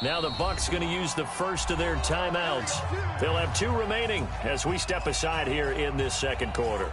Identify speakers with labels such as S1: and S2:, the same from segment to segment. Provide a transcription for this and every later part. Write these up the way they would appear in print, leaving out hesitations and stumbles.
S1: Now the Bucs going to use the first of their timeouts. They'll have 2 remaining as we step aside here in this second quarter.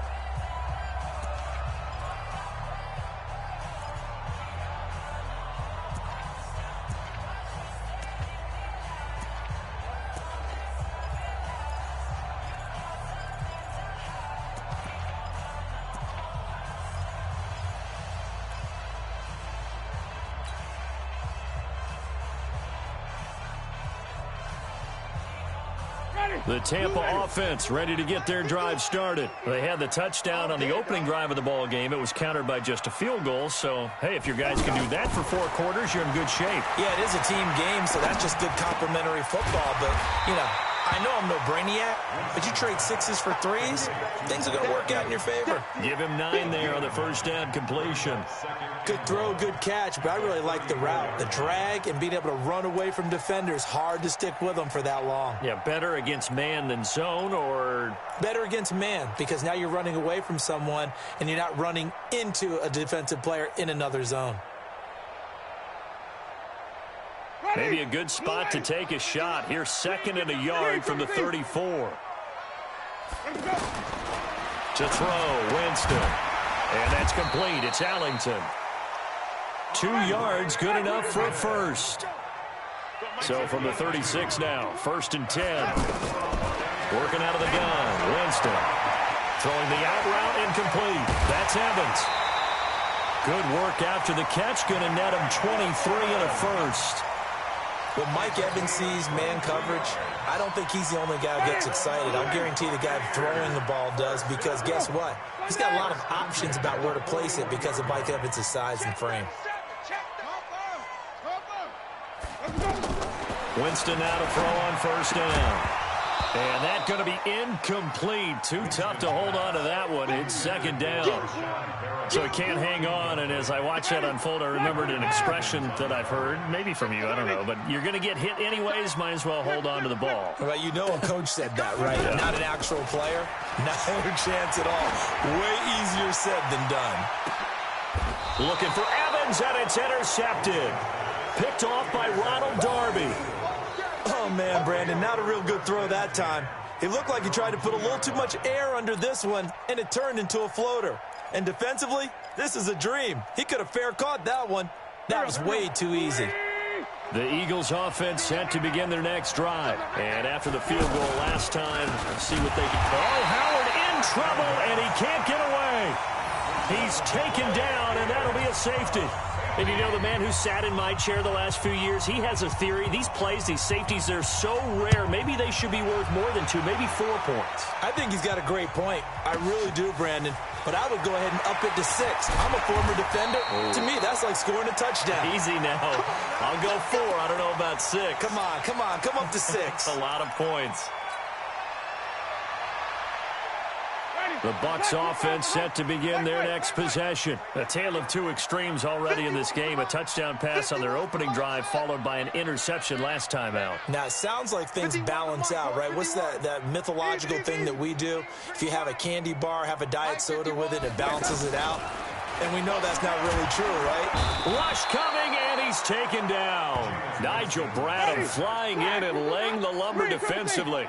S1: The Tampa offense ready to get their drive started. They had the touchdown on the opening drive of the ball game. It was countered by just a field goal. So, hey, if your guys can do that for 4 quarters, you're in good shape.
S2: Yeah, it is a team game, so that's just good complimentary football. But, you know, I know I'm no brainiac, but you trade 6s for 3s, things are going to work out in your favor.
S1: Give him 9 there on the first down completion.
S2: Good throw, good catch, but I really like the route. The drag and being able to run away from defenders, hard to stick with them for that long.
S1: Yeah, better against man than zone, or?
S2: Better against man, because now you're running away from someone and you're not running into a defensive player in another zone.
S1: Maybe a good spot to take a shot. Here's 2nd and a yard from the 34. To throw, Winston. And that's complete. It's Allington. 2 yards, good enough for a first. So from the 36 now, 1st and 10. Working out of the gun, Winston. Throwing the out route, incomplete. That's Evans. Good work after the catch. Going to net him 23 and a first.
S2: When Mike Evans sees man coverage, I don't think he's the only guy who gets excited. I'll guarantee the guy throwing the ball does, because guess what? He's got a lot of options about where to place it because of Mike Evans' size and frame.
S1: Winston now to throw on 1st down. And that's going to be incomplete. Too tough to hold on to that one. It's 2nd down. So he can't hang on. And as I watch that unfold, I remembered an expression that I've heard, maybe from you, I don't know. But you're going to get hit anyways, might as well hold on to the ball.
S2: Well, you know a coach said that, right? Yeah. Not an actual player. No chance at all. Way easier said than done.
S1: Looking for Evans, and it's intercepted. Picked off by Ronald Darby.
S2: Oh, man, Brandon, not a real good throw that time. It looked like he tried to put a little too much air under this one, and it turned into a floater. And defensively, this is a dream. He could have fair caught that one. That was way too easy.
S1: The Eagles offense set to begin their next drive. And after the field goal last time, let's see what they can. Oh, Howard in trouble, and he can't get away. He's taken down, and that'll be a safety. And you know, the man who sat in my chair the last few years, he has a theory. These plays, these safeties, they're so rare. Maybe they should be worth more than 2, maybe 4 points.
S2: I think he's got a great point. I really do, Brandon. But I would go ahead and up it to 6. I'm a former defender. Oh. To me, that's like scoring a touchdown.
S1: Easy now. I'll go 4. I don't know about 6.
S2: Come on. Come up to 6.
S1: A lot of points. The Bucs offense set to begin their next possession. A tale of 2 extremes already in this game. A touchdown pass on their opening drive, followed by an interception last time out.
S2: Now, it sounds like things balance out, right? What's that mythological thing that we do? If you have a candy bar, have a diet soda with it, it balances it out. And we know that's not really true, right?
S1: Rush coming, and he's taken down. Nigel Bradham flying in and laying the lumber defensively.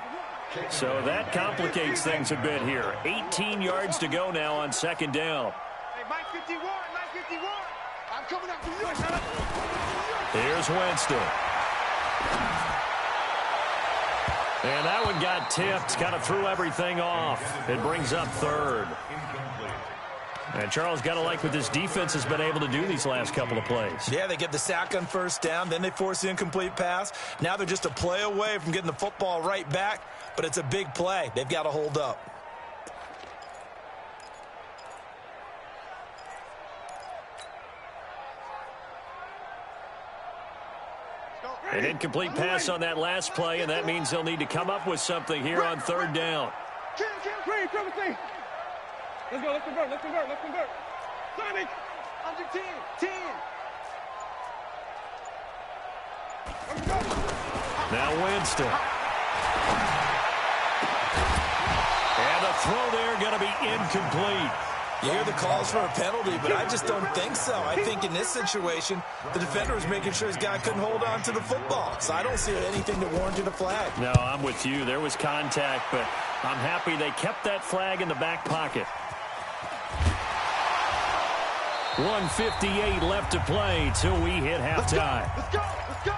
S1: So that complicates things a bit here. 18 yards to go now on 2nd down.
S3: Hey, Mike 51, Mike 51. I'm coming up to you.
S1: Here's Winston. And that one got tipped, kind of threw everything off. It brings up 3rd. And Charles, got to like what this defense has been able to do these last couple of plays.
S2: Yeah, they get the sack on 1st down, then they force the incomplete pass. Now they're just a play away from getting the football right back, but it's a big play. They've got to hold up.
S1: An incomplete pass on that last play, and that means they'll need to come up with something here on 3rd down.
S3: Let's go, let's convert. Sonic, under 10.
S1: Now Winston. And the throw there going to be incomplete.
S2: You hear the calls for a penalty, but I just don't think so. I think in this situation, the defender was making sure his guy couldn't hold on to the football. So I don't see anything that warranted a flag.
S1: No, I'm with you. There was contact, but I'm happy they kept that flag in the back pocket. 1:58 left to play till we hit halftime.
S3: Let's go. Let's go.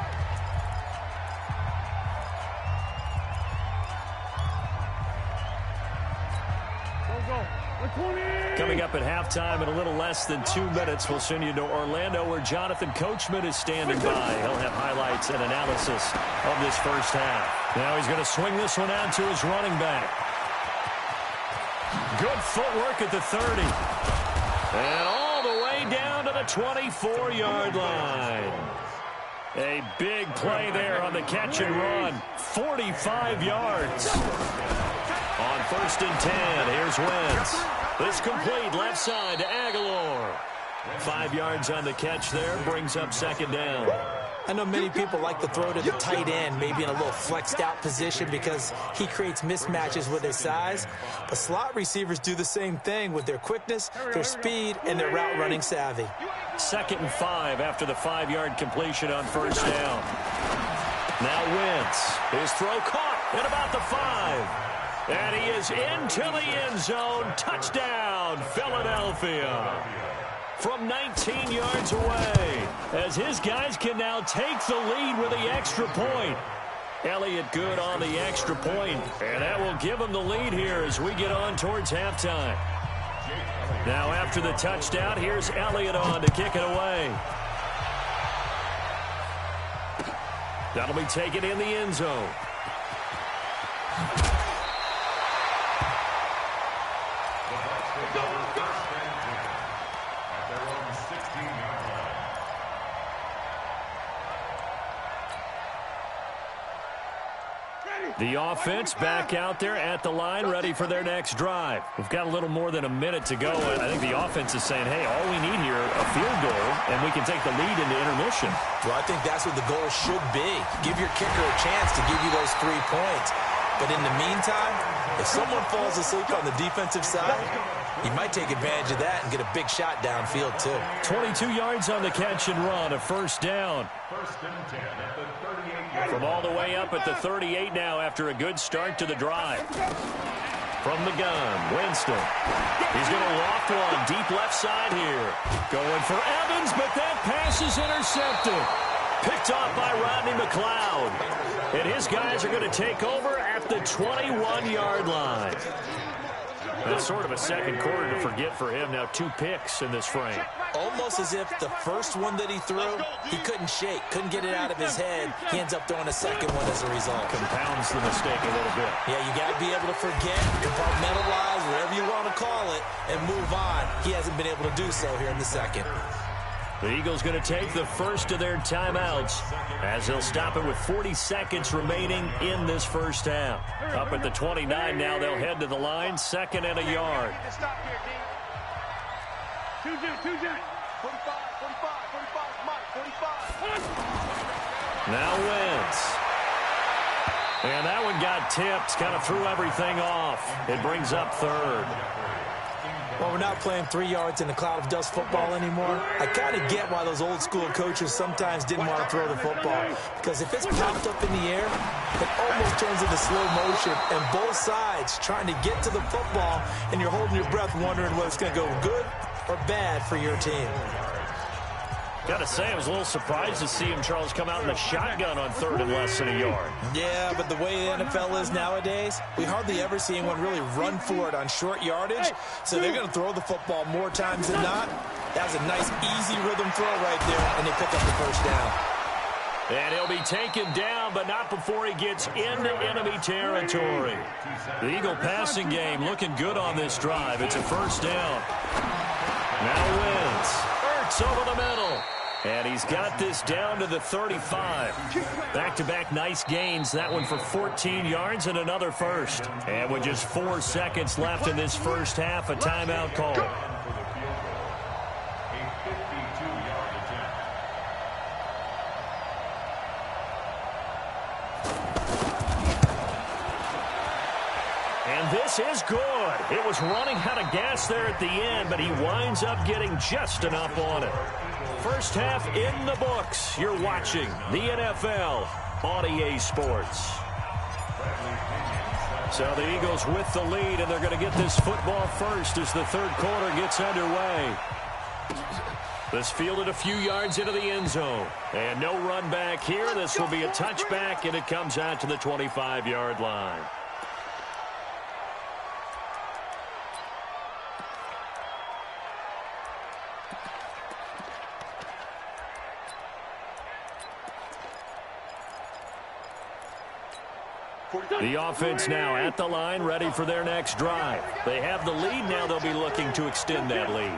S1: Coming up at halftime in a little less than 2 minutes, we'll send you to Orlando where Jonathan Coachman is standing by. He'll have highlights and analysis of this first half. Now he's going to swing this one out to his running back. Good footwork at the 30. And all the way down to the 24-yard line. A big play there on the catch and run. 45 yards. On 1st and 10, here's Wentz. This complete left side to Aguilar. 5 yards on the catch there, brings up 2nd down.
S2: I know many people like to throw to the tight end, maybe in a little flexed out position because he creates mismatches with his size. But slot receivers do the same thing with their quickness, their speed, and their route running savvy.
S1: 2nd and 5 after the 5-yard completion on 1st down. Now Wentz. His throw caught at about the 5. And he is into the end zone. Touchdown, Philadelphia. From 19 yards away, as his guys can now take the lead with the extra point. Elliott good on the extra point, and that will give him the lead here as we get on towards halftime. Now after the touchdown, here's Elliott on to kick it away. That'll be taken in the end zone. The offense back out there at the line, ready for their next drive. We've got a little more than a minute to go, and I think the offense is saying, hey, all we need here, a field goal, and we can take the lead into intermission.
S2: Well, I think that's what the goal should be. Give your kicker a chance to give you those 3 points. But in the meantime, if someone falls asleep on the defensive side, you might take advantage of that and get a big shot downfield, too.
S1: 22 yards on the catch and run, a 1st down.
S4: 1st and 10 at the 38.
S1: From all the way up at the 38 now after a good start to the drive. From the gun, Winston. He's going to loft one deep left side here. Going for Evans, but that pass is intercepted. Picked off by Rodney McLeod. And his guys are going to take over at the 21-yard line. That's sort of a second quarter to forget for him. Now 2 picks in this frame.
S2: Almost as if the first one that he threw, he couldn't shake, couldn't get it out of his head. He ends up throwing a second one as a result.
S1: Compounds the mistake a little bit.
S2: Yeah, you got to be able to forget, compartmentalize, whatever you want to call it, and move on. He hasn't been able to do so here in the second.
S1: The Eagles going to take the first of their timeouts as they'll stop it with 40 seconds remaining in this first half. Up at the 29 now, they'll head to the line, 2nd and a yard.
S3: Stop here, D. 2 J. 45, Mike, 45.
S1: Now Wentz. And that one got tipped, kind of threw everything off. It brings up 3rd.
S2: Well, we're not playing 3 yards in a cloud of dust football anymore. I kind of get why those old school coaches sometimes didn't want to throw the football. Because if it's popped up in the air, it almost turns into slow motion. And both sides trying to get to the football, and you're holding your breath wondering whether it's going to go good or bad for your team.
S1: Got to say, I was a little surprised to see him, Charles, come out in the shotgun on 3rd and less than a yard.
S2: Yeah, but the way the NFL is nowadays, we hardly ever see anyone really run for it on short yardage. So they're going to throw the football more times than not. That was a nice, easy rhythm throw right there, and they pick up the 1st down.
S1: And he'll be taken down, but not before he gets into enemy territory. The Eagle passing game looking good on this drive. It's a 1st down. Now Wentz. Ertz over the middle. And he's got this down to the 35. Back-to-back nice gains. That one for 14 yards and another 1st. And with just 4 seconds left in this first half, a timeout call. this is good. It was running out of gas there at the end, but he winds up getting just enough on it. First half in the books. You're watching the NFL on EA Sports. So the Eagles with the lead, and they're going to get this football first as the third quarter gets underway. This fielded a few yards into the end zone. And no run back here. This will be a touchback, and it comes out to the 25-yard line. The offense now at the line, ready for their next drive. They have the lead now. They'll be looking to extend that lead.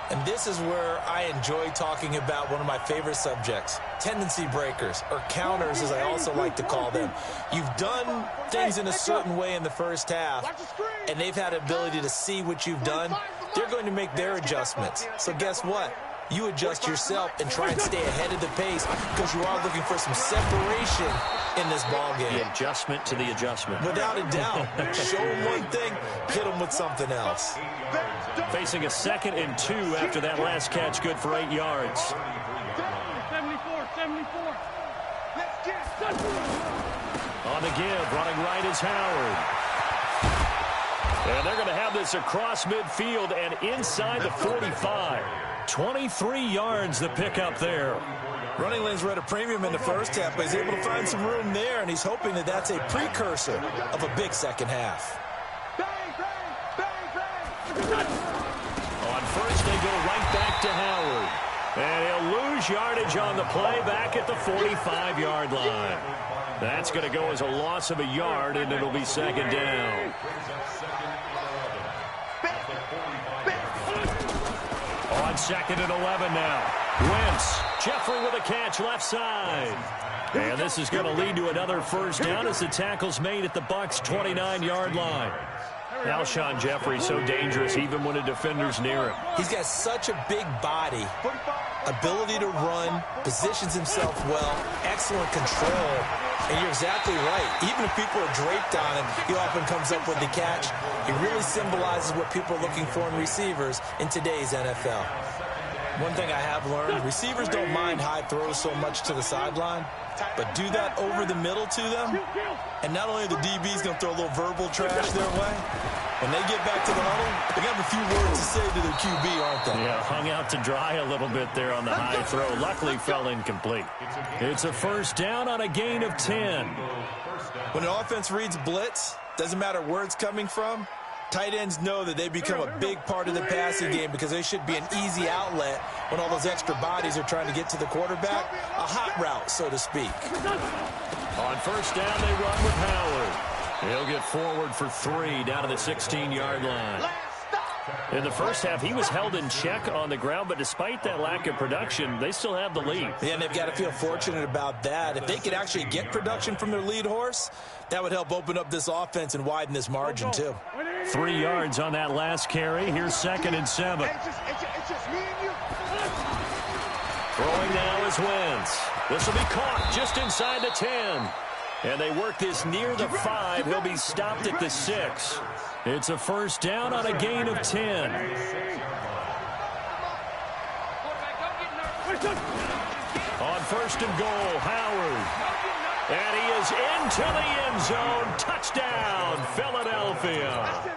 S2: And this is where I enjoy talking about one of my favorite subjects, tendency breakers, or counters as I also like to call them. You've done things in a certain way in the first half, and they've had ability to see what you've done. They're going to make their adjustments. So guess what? You adjust yourself and try and stay ahead of the pace because you are looking for some separation in this ball game.
S1: The adjustment to the adjustment.
S2: Without a doubt. Show them one thing, hit them with something else.
S1: Facing a 2nd and 2 after that last catch, good for 8 yards.
S3: 74. Let's get
S1: On the give, running right is Howard. And they're going to have this across midfield and inside the 45. 23 yards the pickup there.
S2: Running lanes were at a premium in the first half, but he's able to find some room there, and he's hoping that that's a precursor of a big second half.
S1: On first, they go right back to Howard. And he'll lose yardage on the play back at the 45-yard line. That's going to go as a loss of a yard, and it'll be second down. On 2nd and 11 now. Wentz, Jeffrey with a catch left side. And this is going to lead to another first down as the tackle's made at the Bucs' 29-yard line. Alshon Jeffrey so dangerous even when a defender's near him.
S2: He's got such a big body, ability to run, positions himself well, excellent control. And you're exactly right. Even if people are draped on him, he often comes up with the catch. He really symbolizes what people are looking for in receivers in today's NFL. One thing I have learned, receivers don't mind high throws so much to the sideline, but do that over the middle to them, and not only are the DBs going to throw a little verbal trash their way, when they get back to the huddle, they got a few words to say to their QB, aren't they?
S1: Yeah, hung out to dry a little bit there on the high throw. Luckily fell incomplete. It's a first down on a gain of 10.
S2: When an offense reads blitz, doesn't matter where it's coming from, tight ends know that they become a big part of the passing game because they should be an easy outlet when all those extra bodies are trying to get to the quarterback. A hot route, so to speak.
S1: On first down, they run with Howard. He'll get forward for 3 down to the 16-yard line. In the first half, he was held in check on the ground, but despite that lack of production, they still have the lead.
S2: Yeah, and they've got to feel fortunate about that. If they could actually get production from their lead horse, that would help open up this offense and widen this margin, too.
S1: 3 yards on that last carry. Here's 2nd and 7. Throwing now is Wentz. This will be caught just inside the 10. And they work this near the 5. He'll be stopped at the 6. It's a first down on a gain of 10. On first and goal, Howard. And he is into the end zone. Touchdown, Philadelphia.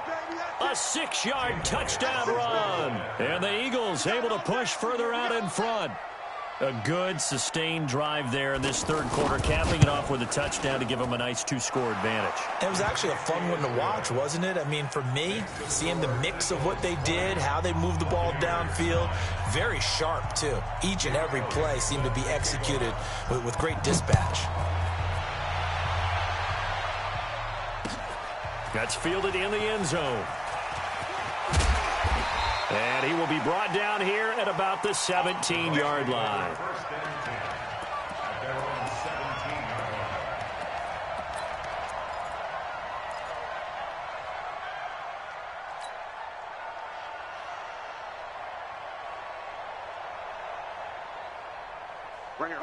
S1: A 6-yard touchdown run. And the Eagles able to push further out in front. A good, sustained drive there in this third quarter, capping it off with a touchdown to give them a nice 2-score advantage.
S2: It was actually a fun one to watch, wasn't it? I mean, for me, seeing the mix of what they did, how they moved the ball downfield, very sharp, too. Each and every play seemed to be executed with great dispatch.
S1: That's fielded in the end zone. And he will be brought down here at about the 17-yard line.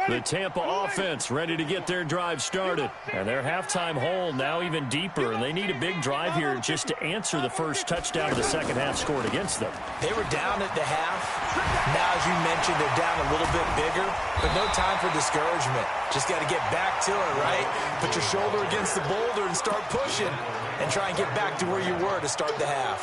S1: The Tampa offense ready to get their drive started. And their halftime hole now even deeper, and they need a big drive here just to answer the first touchdown of the second half scored against them.
S2: They were down at the half. Now, as you mentioned, they're down a little bit bigger, but no time for discouragement. Just got to get back to it, right? Put your shoulder against the boulder and start pushing and try and get back to where you were to start the half.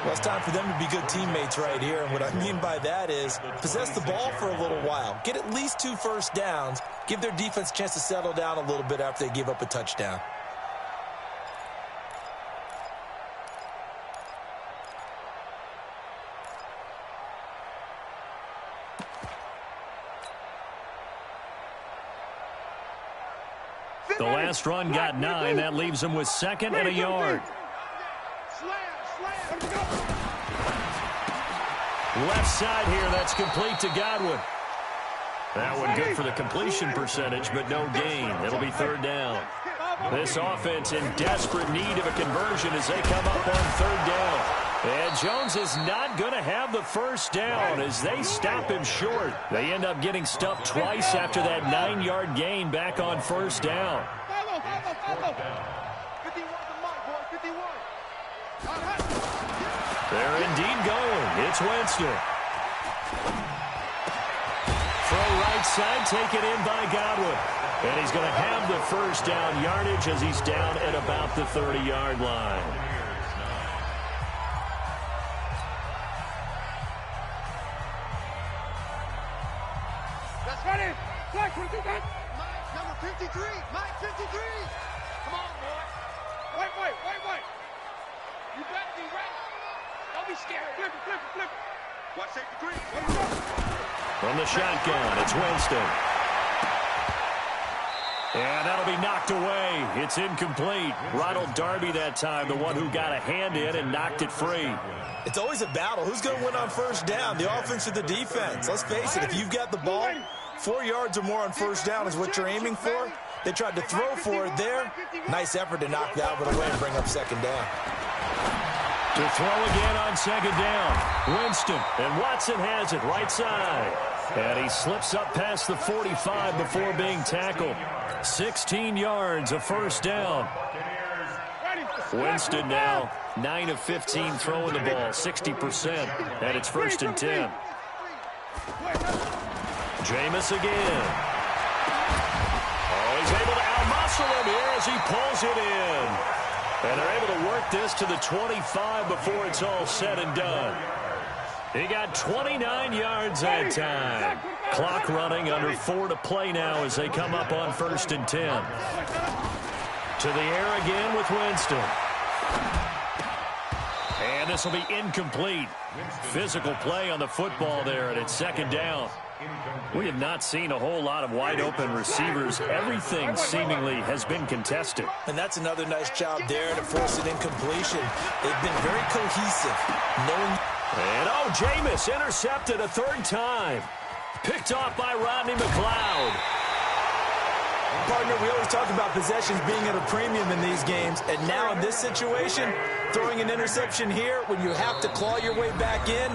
S2: Well, it's time for them to be good teammates right here, and what I mean by that is possess the ball for a little while, get at least 2 first downs, give their defense a chance to settle down a little bit after they give up a touchdown.
S1: The last run got 9. That leaves them with 2nd and a yard. Left side here, that's complete to Godwin. That one good for the completion percentage, but no gain. It'll be 3rd down. This offense in desperate need of a conversion as they come up on 3rd down. And Jones is not going to have the first down as they stop him short. They end up getting stuffed twice after that 9-yard gain back on 1st down. They're indeed going. It's Winston. Throw right side, taken in by Godwin. And he's going to have the first down yardage as he's down at about the 30-yard line.
S3: That's ready. Mike, number 53. Mike, 53. Come on, boy. Wait. You better be ready. Don't be scared. Flip it. Watch safety three.
S1: From the shotgun, it's Winston. And that'll be knocked away. It's incomplete. Ronald Darby that time, the one who got a hand in and knocked it free.
S2: It's always a battle. Who's going to win on 1st down, the offense or the defense? Let's face it, if you've got the ball, 4 yards or more on 1st down is what you're aiming for. They tried to throw for it there. Nice effort to knock that one away and bring up 2nd down.
S1: To throw again on 2nd down. Winston, and Watson has it right side. And he slips up past the 45 before being tackled. 16 yards, a 1st down. Winston now 9 of 15 throwing the ball, 60%. And it's 1st and 10. Jameis again. Oh, he's able to out-muscle him here as he pulls it in. And they're able to work this to the 25 before it's all said and done. He got 29 yards that time. Clock running, under 4 to play now as they come up on 1st and 10. To the air again with Winston. And this will be incomplete. Physical play on the football there, and it's 2nd down. We have not seen a whole lot of wide-open receivers. Everything seemingly has been contested.
S2: And that's another nice job there to force an incompletion. They've been very cohesive.
S1: And, Jameis intercepted a 3rd time. Picked off by Rodney McLeod.
S2: Partner, we always talk about possessions being at a premium in these games. And now in this situation, throwing an interception here when you have to claw your way back in,